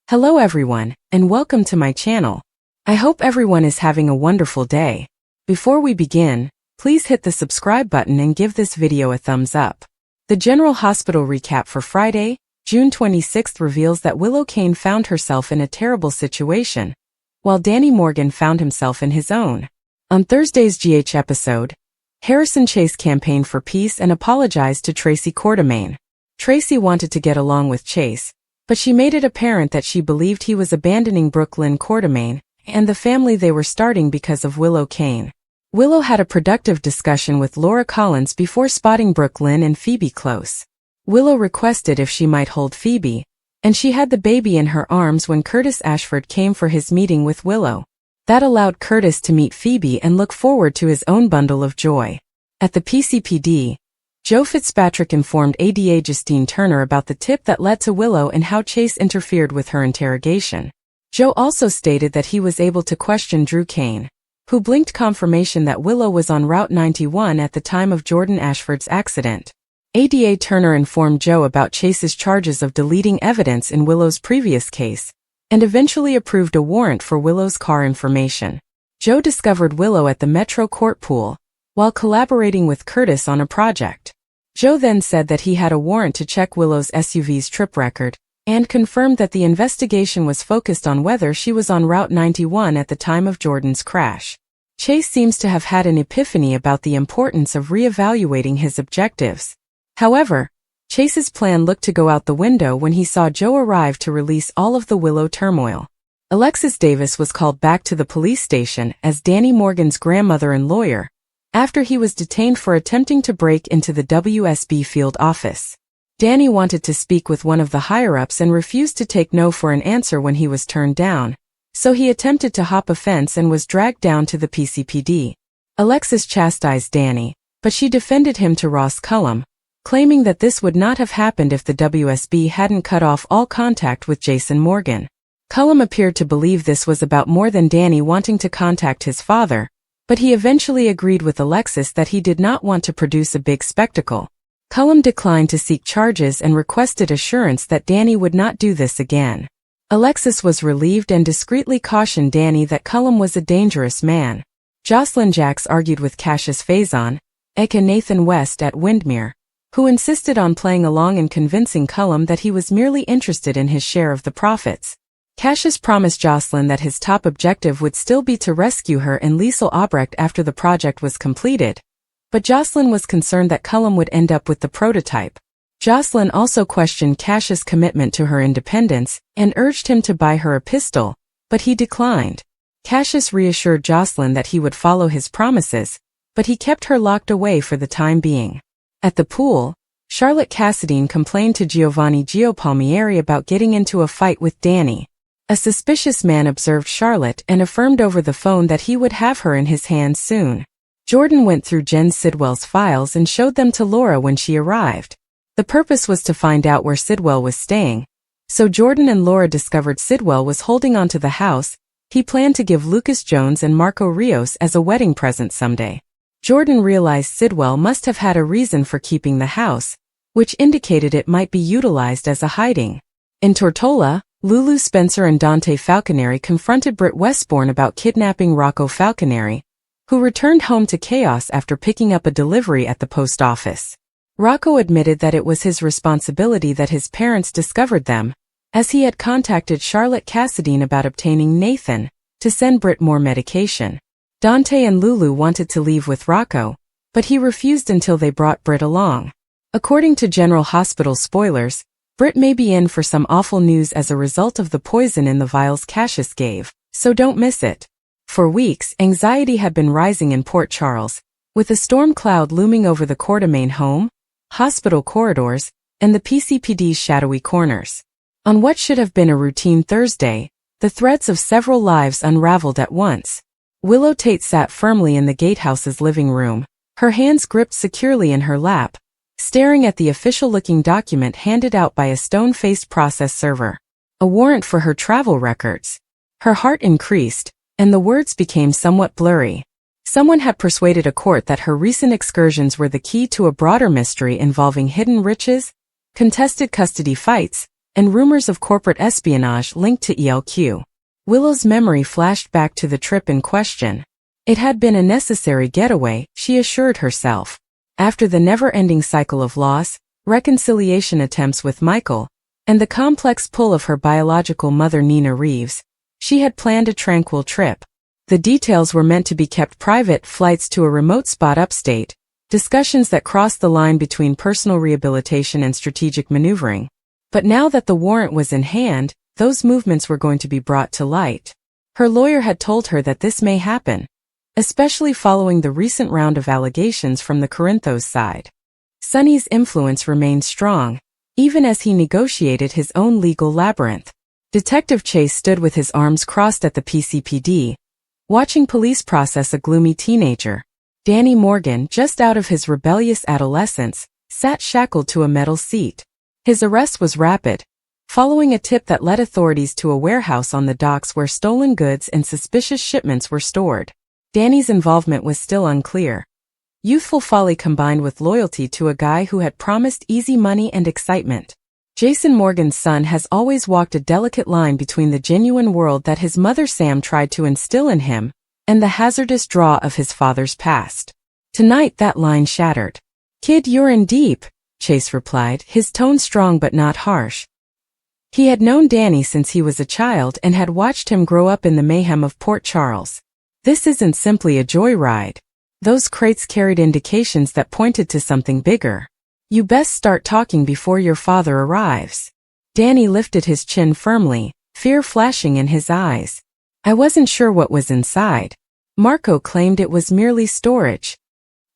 Hello everyone, and welcome to my channel. I hope everyone is having a wonderful day. Before we begin, please hit the subscribe button and give this video a thumbs up. The General Hospital recap for Friday, June 26th reveals that Willow Kane found herself in a terrible situation, while Danny Morgan found himself in his own. On Thursday's GH episode, Harrison Chase campaigned for peace and apologized to Tracy Quartermaine. Tracy wanted to get along with Chase, but she made it apparent that she believed he was abandoning Brooklyn Quartermaine and the family they were starting because of Willow Kane. Willow had a productive discussion with Laura Collins before spotting Brooklyn and Phoebe close. Willow requested if she might hold Phoebe, and she had the baby in her arms when Curtis Ashford came for his meeting with Willow. That allowed Curtis to meet Phoebe and look forward to his own bundle of joy. At the PCPD, Joe Fitzpatrick informed ADA Justine Turner about the tip that led to Willow and how Chase interfered with her interrogation. Joe also stated that he was able to question Drew Kane, who blinked confirmation that Willow was on Route 91 at the time of Jordan Ashford's accident. ADA Turner informed Joe about Chase's charges of deleting evidence in Willow's previous case, and eventually approved a warrant for Willow's car information. Joe discovered Willow at the Metro Court pool, while collaborating with Curtis on a project. Joe then said that he had a warrant to check Willow's SUV's trip record, and confirmed that the investigation was focused on whether she was on Route 91 at the time of Jordan's crash. Chase seems to have had an epiphany about the importance of re-evaluating his objectives. However, Chase's plan looked to go out the window when he saw Joe arrive to release all of the Willow turmoil. Alexis Davis was called back to the police station as Danny Morgan's grandmother and lawyer, after he was detained for attempting to break into the WSB field office. Danny wanted to speak with one of the higher-ups and refused to take no for an answer when he was turned down, so he attempted to hop a fence and was dragged down to the PCPD. Alexis chastised Danny, but she defended him to Ross Cullum, claiming that this would not have happened if the WSB hadn't cut off all contact with Jason Morgan. Cullum appeared to believe this was about more than Danny wanting to contact his father, but he eventually agreed with Alexis that he did not want to produce a big spectacle. Cullum declined to seek charges and requested assurance that Danny would not do this again. Alexis was relieved and discreetly cautioned Danny that Cullum was a dangerous man. Jocelyn Jacks argued with Cassius Faison, aka Nathan West at Windmere, who insisted on playing along and convincing Cullum that he was merely interested in his share of the profits. Cassius promised Jocelyn that his top objective would still be to rescue her and Liesl Obrecht after the project was completed, but Jocelyn was concerned that Cullum would end up with the prototype. Jocelyn also questioned Cassius' commitment to her independence and urged him to buy her a pistol, but he declined. Cassius reassured Jocelyn that he would follow his promises, but he kept her locked away for the time being. At the pool, Charlotte Cassadine complained to Giovanni Giopalmieri about getting into a fight with Danny. A suspicious man observed Charlotte and affirmed over the phone that he would have her in his hands soon. Jordan went through Jen Sidwell's files and showed them to Laura when she arrived. The purpose was to find out where Sidwell was staying, so Jordan and Laura discovered Sidwell was holding onto the house he planned to give Lucas Jones and Marco Rios as a wedding present someday. Jordan realized Sidwell must have had a reason for keeping the house, which indicated it might be utilized as a hiding. In Tortola, Lulu Spencer and Dante Falconeri confronted Britt Westbourne about kidnapping Rocco Falconeri, who returned home to chaos after picking up a delivery at the post office. Rocco admitted that it was his responsibility that his parents discovered them, as he had contacted Charlotte Cassadine about obtaining Nathan to send Britt more medication. Dante and Lulu wanted to leave with Rocco, but he refused until they brought Britt along. According to General Hospital spoilers, Britt may be in for some awful news as a result of the poison in the vials Cassius gave, so don't miss it. For weeks, anxiety had been rising in Port Charles, with a storm cloud looming over the Quartermaine home, hospital corridors, and the PCPD's shadowy corners. On what should have been a routine Thursday, the threads of several lives unraveled at once. Willow Tate sat firmly in the gatehouse's living room, her hands gripped securely in her lap, staring at the official-looking document handed out by a stone-faced process server. A warrant for her travel records. Her heart increased, and the words became somewhat blurry. Someone had persuaded a court that her recent excursions were the key to a broader mystery involving hidden riches, contested custody fights, and rumors of corporate espionage linked to ELQ. Willow's memory flashed back to the trip in question. It had been a necessary getaway, she assured herself. After the never-ending cycle of loss, reconciliation attempts with Michael, and the complex pull of her biological mother Nina Reeves, she had planned a tranquil trip. The details were meant to be kept private: flights to a remote spot upstate, discussions that crossed the line between personal rehabilitation and strategic maneuvering. But now that the warrant was in hand, those movements were going to be brought to light. Her lawyer had told her that this may happen, especially following the recent round of allegations from the Corinthos side. Sonny's influence remained strong, even as he negotiated his own legal labyrinth. Detective Chase stood with his arms crossed at the PCPD, watching police process a gloomy teenager. Danny Morgan, just out of his rebellious adolescence, sat shackled to a metal seat. His arrest was rapid, following a tip that led authorities to a warehouse on the docks where stolen goods and suspicious shipments were stored. Danny's involvement was still unclear. Youthful folly combined with loyalty to a guy who had promised easy money and excitement. Jason Morgan's son has always walked a delicate line between the genuine world that his mother Sam tried to instill in him and the hazardous draw of his father's past. Tonight that line shattered. "Kid, you're in deep," Chase replied, his tone strong but not harsh. He had known Danny since he was a child and had watched him grow up in the mayhem of Port Charles. This isn't simply a joyride. Those crates carried indications that pointed to something bigger. You best start talking before your father arrives. Danny lifted his chin firmly, fear flashing in his eyes. "I wasn't sure what was inside." Marco claimed it was merely storage.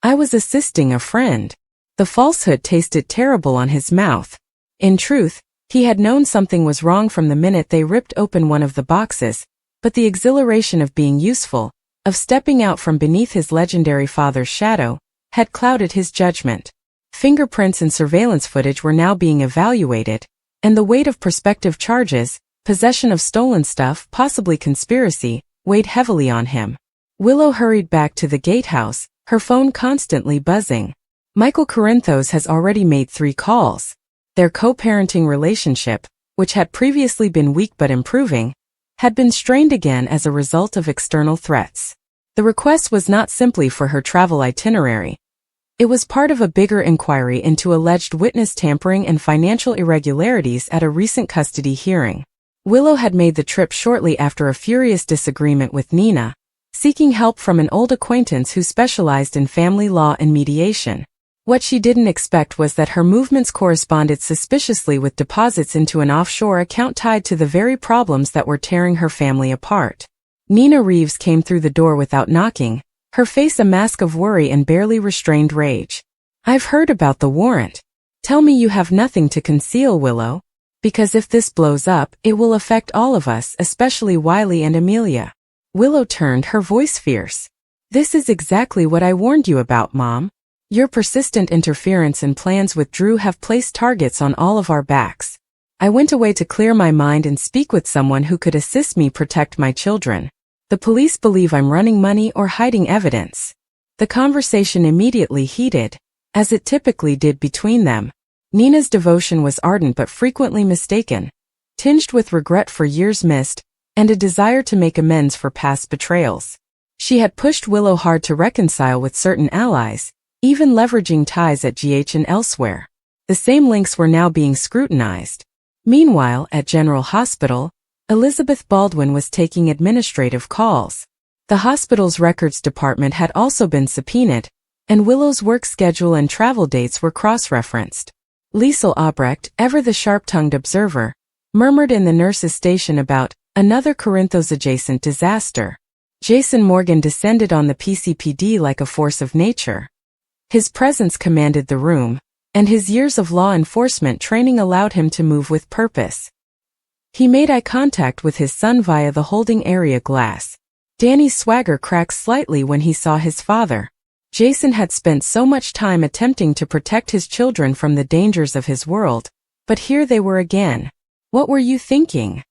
"I was assisting a friend." The falsehood tasted terrible on his mouth. In truth, he had known something was wrong from the minute they ripped open one of the boxes, but the exhilaration of being useful, of stepping out from beneath his legendary father's shadow, had clouded his judgment. Fingerprints and surveillance footage were now being evaluated, and the weight of prospective charges, possession of stolen stuff, possibly conspiracy, weighed heavily on him. Willow hurried back to the gatehouse, her phone constantly buzzing. Michael Corinthos has already made 3 calls. Their co-parenting relationship, which had previously been weak but improving, had been strained again as a result of external threats. The request was not simply for her travel itinerary. It was part of a bigger inquiry into alleged witness tampering and financial irregularities at a recent custody hearing. Willow had made the trip shortly after a furious disagreement with Nina, seeking help from an old acquaintance who specialized in family law and mediation. What she didn't expect was that her movements corresponded suspiciously with deposits into an offshore account tied to the very problems that were tearing her family apart. Nina Reeves came through the door without knocking, her face a mask of worry and barely restrained rage. "I've heard about the warrant. Tell me you have nothing to conceal, Willow. Because if this blows up, it will affect all of us, especially Wiley and Amelia." Willow turned, her voice fierce. "This is exactly what I warned you about, Mom. Your persistent interference and plans with Drew have placed targets on all of our backs. I went away to clear my mind and speak with someone who could assist me protect my children. The police believe I'm running money or hiding evidence." The conversation immediately heated, as it typically did between them. Nina's devotion was ardent but frequently mistaken, tinged with regret for years missed, and a desire to make amends for past betrayals. She had pushed Willow hard to reconcile with certain allies, even leveraging ties at GH and elsewhere. The same links were now being scrutinized. Meanwhile, at General Hospital, Elizabeth Baldwin was taking administrative calls. The hospital's records department had also been subpoenaed, and Willow's work schedule and travel dates were cross-referenced. Liesel Albrecht, ever the sharp-tongued observer, murmured in the nurse's station about another Corinthos-adjacent disaster. Jason Morgan descended on the PCPD like a force of nature. His presence commanded the room, and his years of law enforcement training allowed him to move with purpose. He made eye contact with his son via the holding area glass. Danny's swagger cracked slightly when he saw his father. Jason had spent so much time attempting to protect his children from the dangers of his world, but here they were again. "What were you thinking?"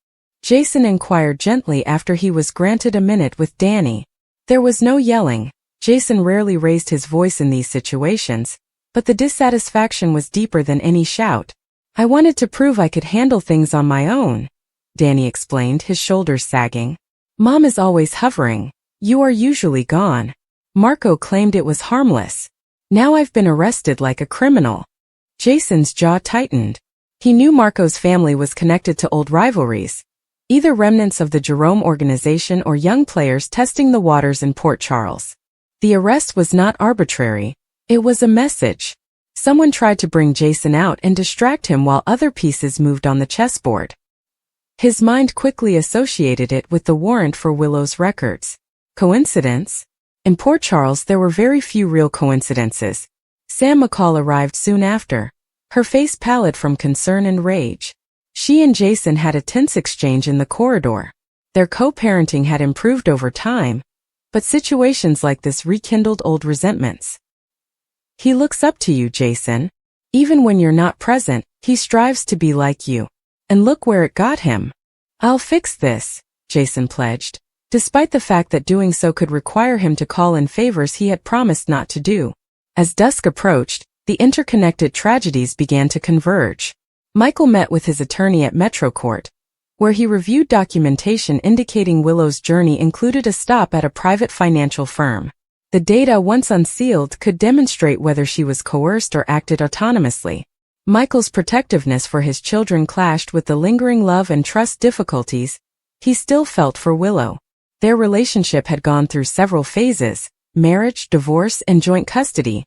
Jason inquired gently after he was granted a minute with Danny. There was no yelling. Jason rarely raised his voice in these situations, but the dissatisfaction was deeper than any shout. I wanted to prove I could handle things on my own, Danny explained, his shoulders sagging. Mom is always hovering. You are usually gone. Marco claimed it was harmless. Now I've been arrested like a criminal. Jason's jaw tightened. He knew Marco's family was connected to old rivalries, either remnants of the Jerome organization or young players testing the waters in Port Charles. The arrest was not arbitrary. It was a message. Someone tried to bring Jason out and distract him while other pieces moved on the chessboard. His mind quickly associated it with the warrant for Willow's records. Coincidence? In Port Charles there were very few real coincidences. Sam McCall arrived soon after, her face pallid from concern and rage. She and Jason had a tense exchange in the corridor. Their co-parenting had improved over time, but situations like this rekindled old resentments. He looks up to you, Jason. Even when you're not present, he strives to be like you. And look where it got him. I'll fix this, Jason pledged, despite the fact that doing so could require him to call in favors he had promised not to do. As dusk approached, the interconnected tragedies began to converge. Michael met with his attorney at Metro Court, where he reviewed documentation indicating Willow's journey included a stop at a private financial firm. The data, once unsealed, could demonstrate whether she was coerced or acted autonomously. Michael's protectiveness for his children clashed with the lingering love and trust difficulties he still felt for Willow. Their relationship had gone through several phases: marriage, divorce, and joint custody,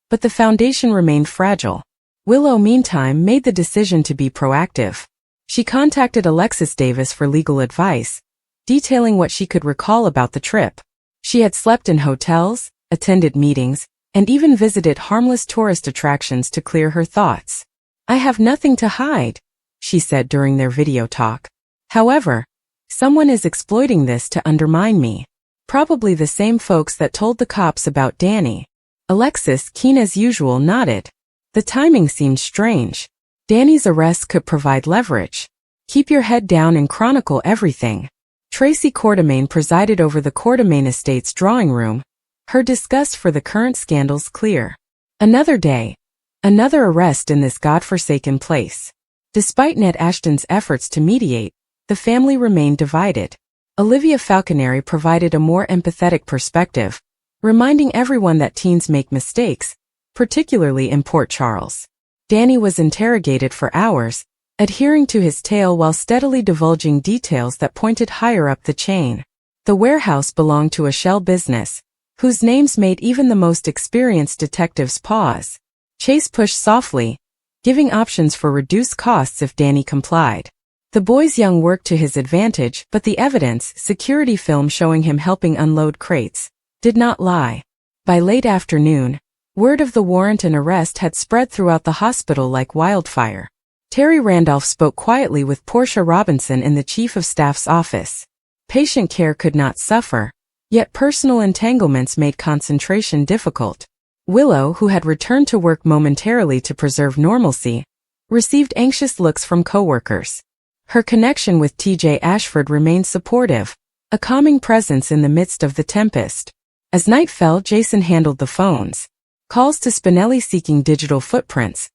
but the foundation remained fragile. Willow, meantime, made the decision to be proactive. She contacted Alexis Davis for legal advice, detailing what she could recall about the trip. She had slept in hotels, attended meetings, and even visited harmless tourist attractions to clear her thoughts. I have nothing to hide, she said during their video talk. However, someone is exploiting this to undermine me. Probably the same folks that told the cops about Danny. Alexis, keen as usual, nodded. The timing seemed strange. Danny's arrest could provide leverage. Keep your head down and chronicle everything. Tracy Quartermain presided over the Quartermain Estate's drawing room, her disgust for the current scandals clear. Another day, another arrest in this godforsaken place. Despite Ned Ashton's efforts to mediate, the family remained divided. Olivia Falconeri provided a more empathetic perspective, reminding everyone that teens make mistakes, particularly in Port Charles. Danny was interrogated for hours, adhering to his tale while steadily divulging details that pointed higher up the chain. The warehouse belonged to a shell business, whose names made even the most experienced detectives pause. Chase pushed softly, giving options for reduced costs if Danny complied. The boy's young worked to his advantage, but the evidence, security film showing him helping unload crates, did not lie. By late afternoon, word of the warrant and arrest had spread throughout the hospital like wildfire. Terry Randolph spoke quietly with Portia Robinson in the Chief of Staff's office. Patient care could not suffer, yet personal entanglements made concentration difficult. Willow, who had returned to work momentarily to preserve normalcy, received anxious looks from coworkers. Her connection with T.J. Ashford remained supportive, a calming presence in the midst of the tempest. As night fell, Jason handled the phones. Calls to Spinelli seeking digital footprints,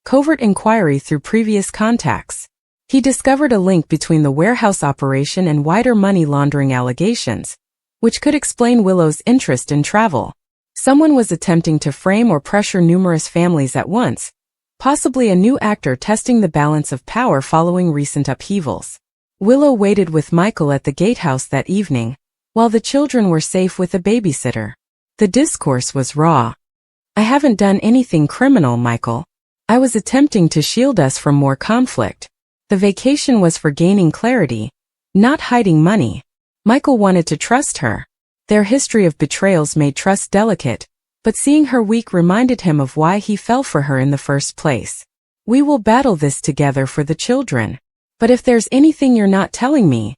covert inquiry through previous contacts. He discovered a link between the warehouse operation and wider money laundering allegations, which could explain Willow's interest in travel. Someone was attempting to frame or pressure numerous families at once, possibly a new actor testing the balance of power following recent upheavals. Willow waited with Michael at the gatehouse that evening, while the children were safe with a babysitter. The discourse was raw. I haven't done anything criminal, Michael. I was attempting to shield us from more conflict. The vacation was for gaining clarity, not hiding money. Michael wanted to trust her. Their history of betrayals made trust delicate, but seeing her weak reminded him of why he fell for her in the first place. We will battle this together for the children. But if there's anything you're not telling me,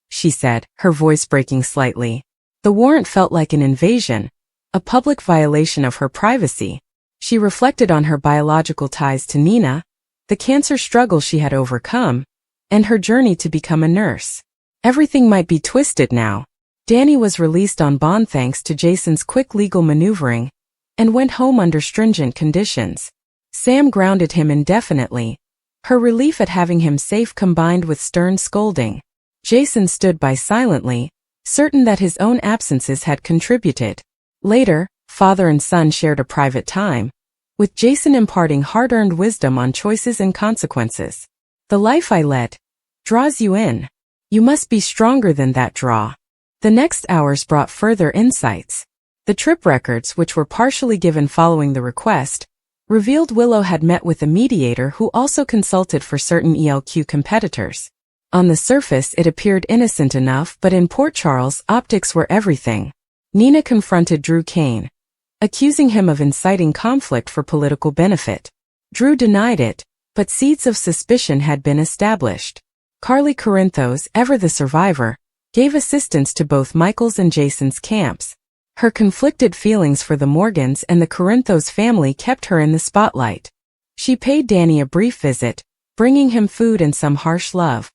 she said, her voice breaking slightly. The warrant felt like an invasion, a public violation of her privacy. She reflected on her biological ties to Nina, the cancer struggle she had overcome, and her journey to become a nurse. Everything might be twisted now. Danny was released on bond thanks to Jason's quick legal maneuvering, and went home under stringent conditions. Sam grounded him indefinitely, Her relief at having him safe combined with stern scolding. Jason stood by silently, certain that his own absences had contributed. Later, father and son shared a private time, with Jason imparting hard-earned wisdom on choices and consequences. The life I led draws you in. You must be stronger than that draw. The next hours brought further insights. The trip records, which were partially given following the request, revealed Willow had met with a mediator who also consulted for certain ELQ competitors. On the surface it appeared innocent enough, but in Port Charles optics were everything. Nina confronted Drew Kane, accusing him of inciting conflict for political benefit. Drew denied it, but seeds of suspicion had been established. Carly Corinthos, ever the survivor, gave assistance to both Michael's and Jason's camps. Her conflicted feelings for the Morgans and the Corinthos family kept her in the spotlight. She paid Danny a brief visit, bringing him food and some harsh love.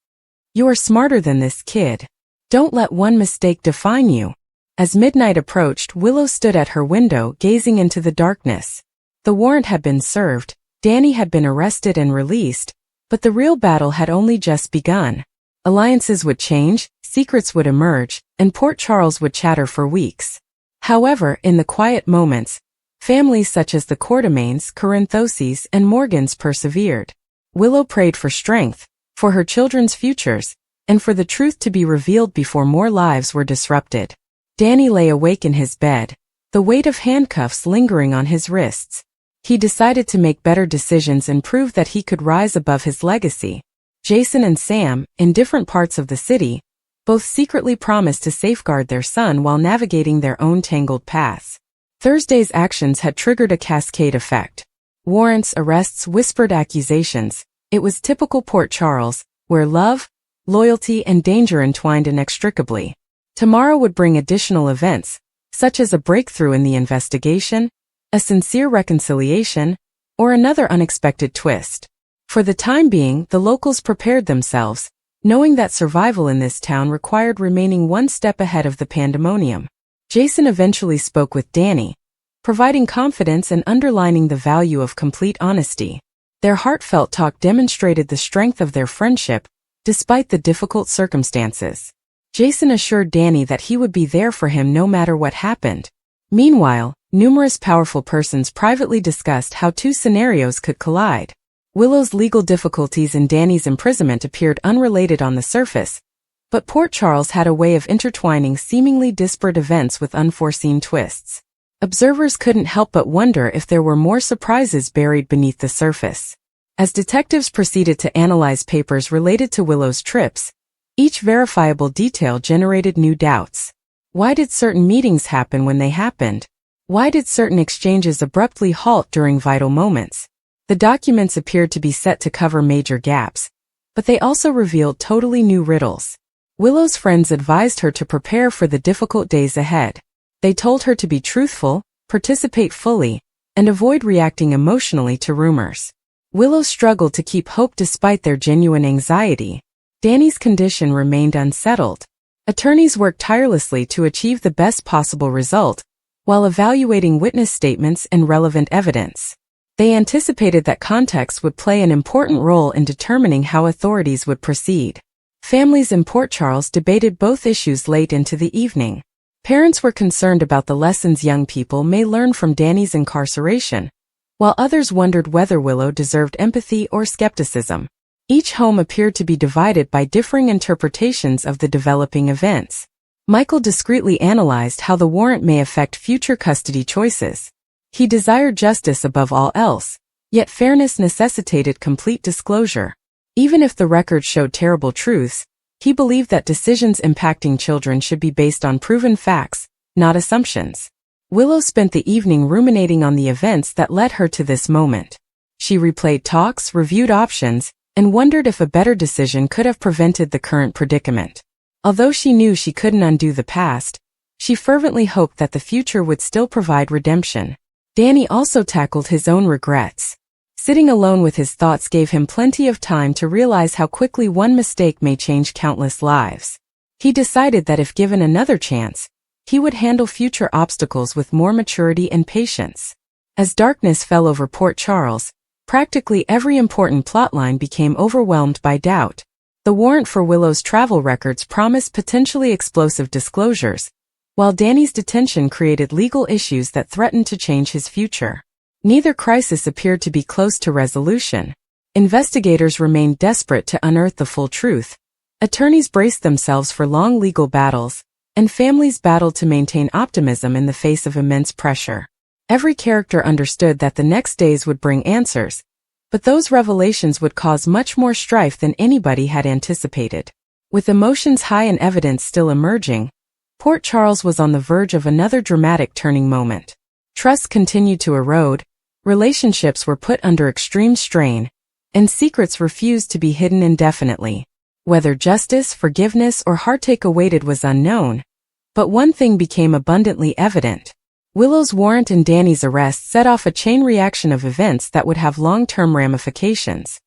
"You are smarter than this, kid. Don't let one mistake define you." As midnight approached, Willow stood at her window gazing into the darkness. The warrant had been served, Danny had been arrested and released, but the real battle had only just begun. Alliances would change, secrets would emerge, and Port Charles would chatter for weeks. However, in the quiet moments, families such as the Quartermains, Corinthoses, and Morgans persevered. Willow prayed for strength, for her children's futures, and for the truth to be revealed before more lives were disrupted. Danny lay awake in his bed, the weight of handcuffs lingering on his wrists. He decided to make better decisions and prove that he could rise above his legacy. Jason and Sam, in different parts of the city, both secretly promised to safeguard their son while navigating their own tangled paths. Thursday's actions had triggered a cascade effect. Warrants, arrests, whispered accusations. It was typical Port Charles, where love, loyalty, and danger entwined inextricably. Tomorrow would bring additional events, such as a breakthrough in the investigation, a sincere reconciliation, or another unexpected twist. For the time being, the locals prepared themselves, knowing that survival in this town required remaining one step ahead of the pandemonium. Jason eventually spoke with Danny, providing confidence and underlining the value of complete honesty. Their heartfelt talk demonstrated the strength of their friendship, despite the difficult circumstances. Jason assured Danny that he would be there for him no matter what happened. Meanwhile, numerous powerful persons privately discussed how two scenarios could collide. Willow's legal difficulties and Danny's imprisonment appeared unrelated on the surface, but Port Charles had a way of intertwining seemingly disparate events with unforeseen twists. Observers couldn't help but wonder if there were more surprises buried beneath the surface. As detectives proceeded to analyze papers related to Willow's trips, each verifiable detail generated new doubts. Why did certain meetings happen when they happened? Why did certain exchanges abruptly halt during vital moments? The documents appeared to be set to cover major gaps, but they also revealed totally new riddles. Willow's friends advised her to prepare for the difficult days ahead. They told her to be truthful, participate fully, and avoid reacting emotionally to rumors. Willow struggled to keep hope despite their genuine anxiety. Danny's condition remained unsettled. Attorneys worked tirelessly to achieve the best possible result, while evaluating witness statements and relevant evidence. They anticipated that context would play an important role in determining how authorities would proceed. Families in Port Charles debated both issues late into the evening. Parents were concerned about the lessons young people may learn from Danny's incarceration, while others wondered whether Willow deserved empathy or skepticism. Each home appeared to be divided by differing interpretations of the developing events. Michael discreetly analyzed how the warrant may affect future custody choices. He desired justice above all else, yet fairness necessitated complete disclosure. Even if the record showed terrible truths, he believed that decisions impacting children should be based on proven facts, not assumptions. Willow spent the evening ruminating on the events that led her to this moment. She replayed talks, reviewed options, and wondered if a better decision could have prevented the current predicament. Although she knew she couldn't undo the past, she fervently hoped that the future would still provide redemption. Danny also tackled his own regrets. Sitting alone with his thoughts gave him plenty of time to realize how quickly one mistake may change countless lives. He decided that if given another chance, he would handle future obstacles with more maturity and patience. As darkness fell over Port Charles, Practically every important plotline became overwhelmed by doubt. The warrant for Willow's travel records promised potentially explosive disclosures, while Danny's detention created legal issues that threatened to change his future. Neither crisis appeared to be close to resolution. Investigators remained desperate to unearth the full truth. Attorneys braced themselves for long legal battles, and families battled to maintain optimism in the face of immense pressure. Every character understood that the next days would bring answers, but those revelations would cause much more strife than anybody had anticipated. With emotions high and evidence still emerging, Port Charles was on the verge of another dramatic turning moment. Trust continued to erode, relationships were put under extreme strain, and secrets refused to be hidden indefinitely. Whether justice, forgiveness, or heartache awaited was unknown, but one thing became abundantly evident. Willow's warrant and Danny's arrest set off a chain reaction of events that would have long-term ramifications.